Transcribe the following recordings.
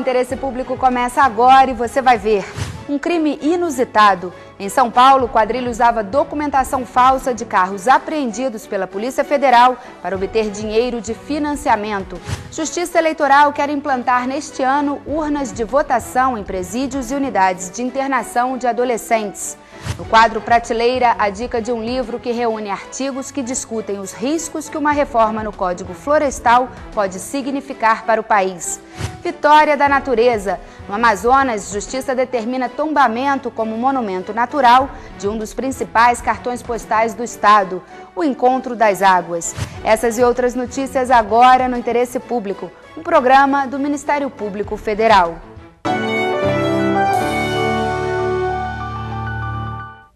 Interesse Público começa agora e você vai ver. Um crime inusitado. Em São Paulo, quadrilha usava documentação falsa de carros apreendidos pela Polícia Federal para obter dinheiro de financiamento. Justiça Eleitoral quer implantar neste ano urnas de votação em presídios e unidades de internação de adolescentes. No quadro Prateleira, a dica de um livro que reúne artigos que discutem os riscos que uma reforma no Código Florestal pode significar para o país. Vitória da natureza. No Amazonas, Justiça determina tombamento como monumento natural de um dos principais cartões postais do estado, o Encontro das Águas. Essas e outras notícias agora no Interesse Público, um programa do Ministério Público Federal.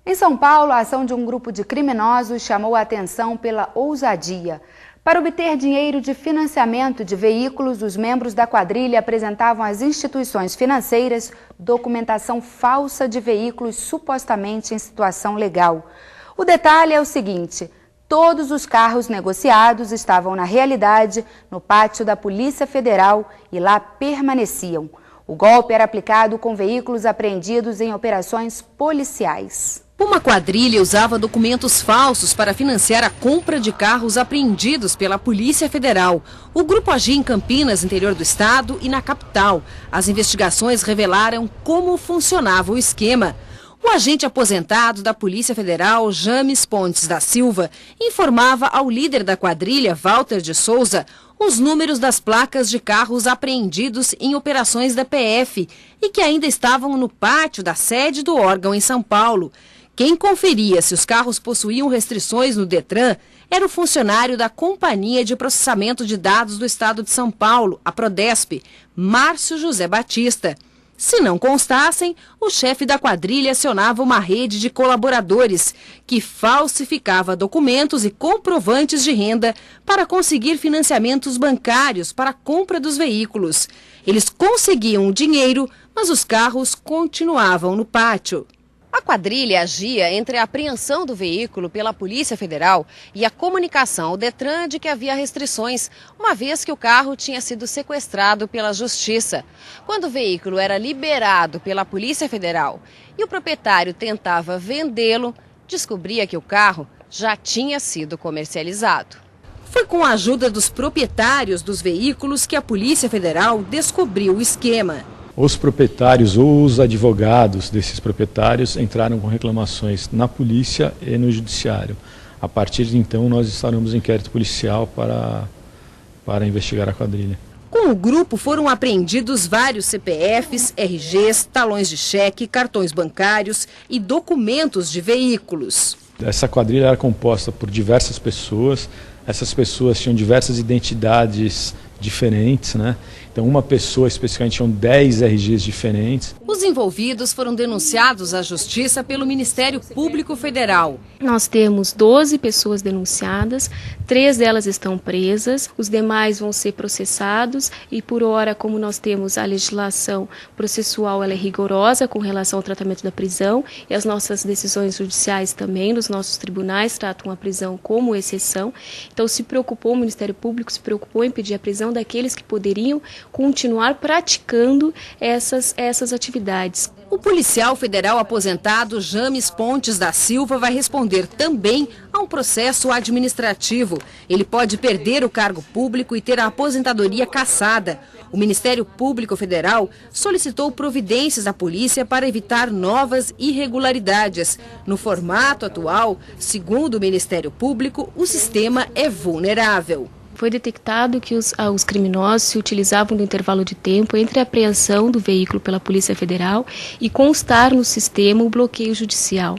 Em São Paulo, a ação de um grupo de criminosos chamou a atenção pela ousadia. Para obter dinheiro de financiamento de veículos, os membros da quadrilha apresentavam às instituições financeiras documentação falsa de veículos supostamente em situação legal. O detalhe é o seguinte: todos os carros negociados estavam, na realidade, no pátio da Polícia Federal e lá permaneciam. O golpe era aplicado com veículos apreendidos em operações policiais. Uma quadrilha usava documentos falsos para financiar a compra de carros apreendidos pela Polícia Federal. O grupo agia em Campinas, interior do estado, e na capital. As investigações revelaram como funcionava o esquema. O agente aposentado da Polícia Federal, James Pontes da Silva, informava ao líder da quadrilha, Walter de Souza, os números das placas de carros apreendidos em operações da PF e que ainda estavam no pátio da sede do órgão em São Paulo. Quem conferia se os carros possuíam restrições no Detran era o funcionário da Companhia de Processamento de Dados do Estado de São Paulo, a Prodesp, Márcio José Batista. Se não constassem, o chefe da quadrilha acionava uma rede de colaboradores que falsificava documentos e comprovantes de renda para conseguir financiamentos bancários para a compra dos veículos. Eles conseguiam o dinheiro, mas os carros continuavam no pátio. A quadrilha agia entre a apreensão do veículo pela Polícia Federal e a comunicação ao Detran de que havia restrições, uma vez que o carro tinha sido sequestrado pela Justiça. Quando o veículo era liberado pela Polícia Federal e o proprietário tentava vendê-lo, descobria que o carro já tinha sido comercializado. Foi com a ajuda dos proprietários dos veículos que a Polícia Federal descobriu o esquema. Os proprietários ou os advogados desses proprietários entraram com reclamações na polícia e no judiciário. A partir de então, nós instauramos inquérito policial para investigar a quadrilha. Com o grupo foram apreendidos vários CPFs, RGs, talões de cheque, cartões bancários e documentos de veículos. Essa quadrilha era composta por diversas pessoas. Essas pessoas tinham diversas identidades diferentes, né? Então, uma pessoa especificamente tinha 10 RGs diferentes. Os envolvidos foram denunciados à Justiça pelo Ministério Público Federal. Nós temos 12 pessoas denunciadas, 3 delas estão presas, os demais vão ser processados e, por hora, como nós temos a legislação processual, ela é rigorosa com relação ao tratamento da prisão e as nossas decisões judiciais também, nos nossos tribunais, tratam a prisão como exceção. Então, o Ministério Público se preocupou em pedir a prisão daqueles que poderiam continuar praticando essas atividades. O policial federal aposentado James Pontes da Silva vai responder também a um processo administrativo. Ele pode perder o cargo público e ter a aposentadoria cassada. O Ministério Público Federal solicitou providências à polícia para evitar novas irregularidades. No formato atual, segundo o Ministério Público, o sistema é vulnerável. Foi detectado que os criminosos se utilizavam do intervalo de tempo entre a apreensão do veículo pela Polícia Federal e constar no sistema o bloqueio judicial.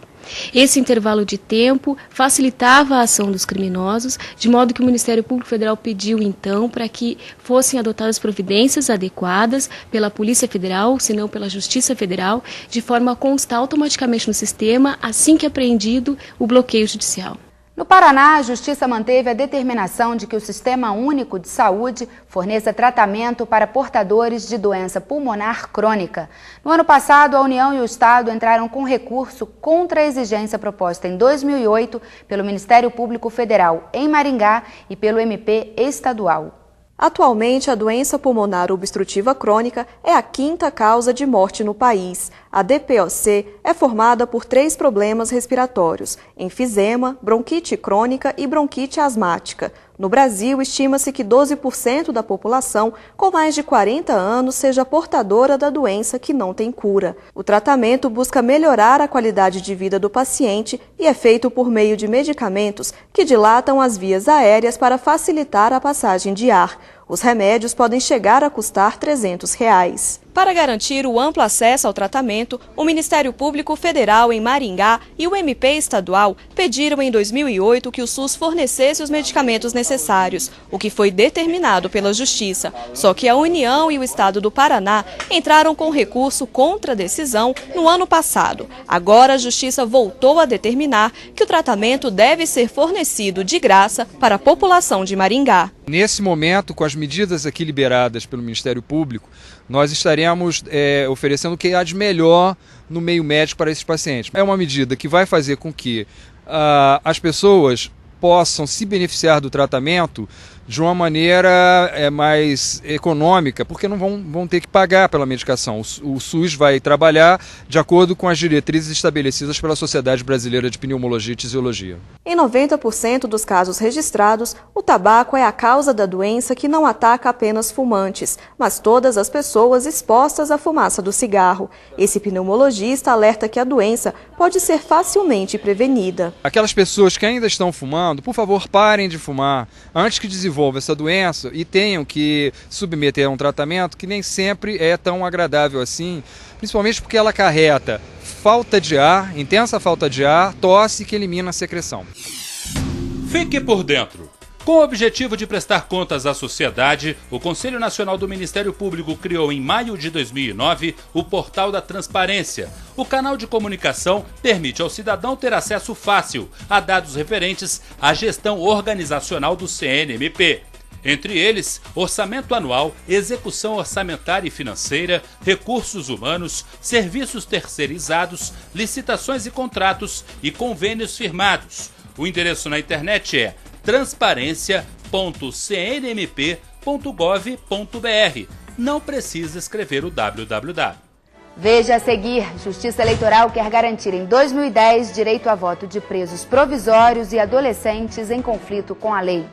Esse intervalo de tempo facilitava a ação dos criminosos, de modo que o Ministério Público Federal pediu, então, para que fossem adotadas providências adequadas pela Polícia Federal, se não pela Justiça Federal, de forma a constar automaticamente no sistema, assim que apreendido o bloqueio judicial. No Paraná, a Justiça manteve a determinação de que o Sistema Único de Saúde forneça tratamento para portadores de doença pulmonar crônica. No ano passado, a União e o Estado entraram com recurso contra a exigência proposta em 2008 pelo Ministério Público Federal em Maringá e pelo MP estadual. Atualmente, a doença pulmonar obstrutiva crônica é a 5ª causa de morte no país. A DPOC é formada por 3 problemas respiratórios: enfisema, bronquite crônica e bronquite asmática. No Brasil, estima-se que 12% da população com mais de 40 anos seja portadora da doença que não tem cura. O tratamento busca melhorar a qualidade de vida do paciente e é feito por meio de medicamentos que dilatam as vias aéreas para facilitar a passagem de ar. Os remédios podem chegar a custar R$ 300. Para garantir o amplo acesso ao tratamento, o Ministério Público Federal em Maringá e o MP estadual pediram em 2008 que o SUS fornecesse os medicamentos necessários, o que foi determinado pela Justiça. Só que a União e o Estado do Paraná entraram com recurso contra a decisão no ano passado. Agora a Justiça voltou a determinar que o tratamento deve ser fornecido de graça para a população de Maringá. Nesse momento, com as medidas aqui liberadas pelo Ministério Público, nós estaremos oferecendo o que há de melhor no meio médico para esses pacientes. É uma medida que vai fazer com que as pessoas possam se beneficiar do tratamento de uma maneira mais econômica, porque não vão ter que pagar pela medicação. O SUS vai trabalhar de acordo com as diretrizes estabelecidas pela Sociedade Brasileira de Pneumologia e Tisiologia. Em 90% dos casos registrados, o tabaco é a causa da doença que não ataca apenas fumantes, mas todas as pessoas expostas à fumaça do cigarro. Esse pneumologista alerta que a doença pode ser facilmente prevenida. Aquelas pessoas que ainda estão fumando, por favor, parem de fumar antes que desenvolvam essa doença e tenham que submeter a um tratamento que nem sempre é tão agradável assim, principalmente porque ela acarreta falta de ar, intensa falta de ar, tosse que elimina a secreção. Fique por dentro. Com o objetivo de prestar contas à sociedade, o Conselho Nacional do Ministério Público criou em maio de 2009 o Portal da Transparência. O canal de comunicação permite ao cidadão ter acesso fácil a dados referentes à gestão organizacional do CNMP. Entre eles, orçamento anual, execução orçamentária e financeira, recursos humanos, serviços terceirizados, licitações e contratos e convênios firmados. O endereço na internet é transparência.cnmp.gov.br. Não precisa escrever o www. Veja a seguir: Justiça Eleitoral quer garantir em 2010 direito a voto de presos provisórios e adolescentes em conflito com a lei.